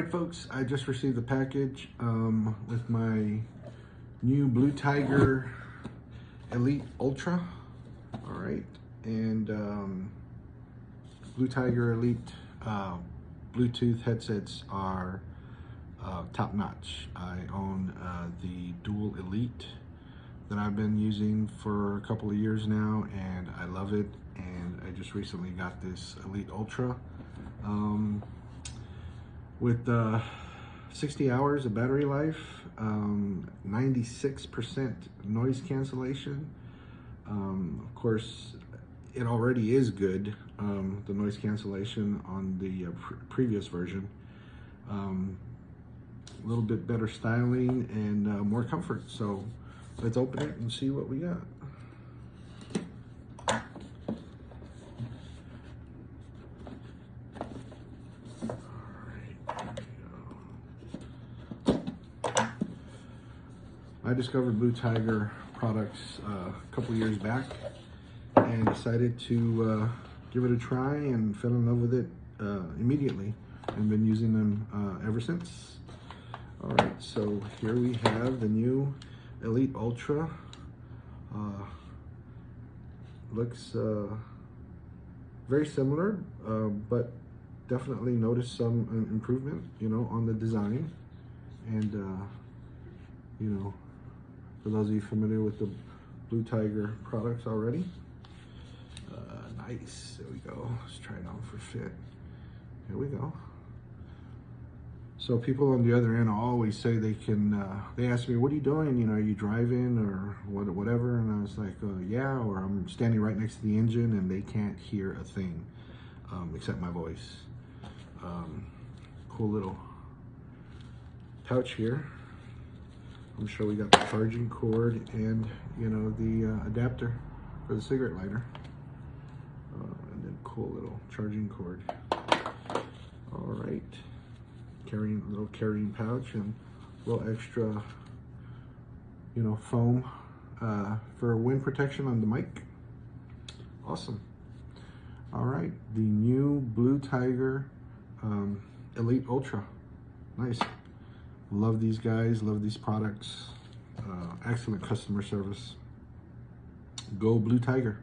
right, folks, I just received the package with my new Blue Tiger Elite Ultra. All right, and Blue Tiger Elite Bluetooth headsets are top notch. I own the Dual Elite that I've been using for a couple of years now, and I love it. And I just recently got this Elite Ultra with 60 hours of battery life, 96% noise cancellation. Of course, it already is good, the noise cancellation on the previous version. A little bit better styling and more comfort. So let's open it and see what we got. I discovered Blue Tiger products a couple years back and decided to give it a try and fell in love with it immediately, and been using them ever since. All right, so here we have the new Elite Ultra. Looks very similar, but definitely noticed some improvement, on the design. And for those of you familiar with the Blue Tiger products already, nice. There we go. Let's try it on for fit. Here we go. So people on the other end always say they can. They ask me, "What are you doing? Are you driving or whatever?" And I was like, "Yeah," or I'm standing right next to the engine and they can't hear a thing except my voice. Cool little pouch here. I'm sure we got the charging cord and the adapter for the cigarette lighter, and then cool little charging cord. All right, little carrying pouch and a little extra foam for wind protection on the mic. Awesome. All right, the new Blue Tiger Elite Ultra. Nice. Love these guys, love these products. Excellent customer service. Go Blue Tiger.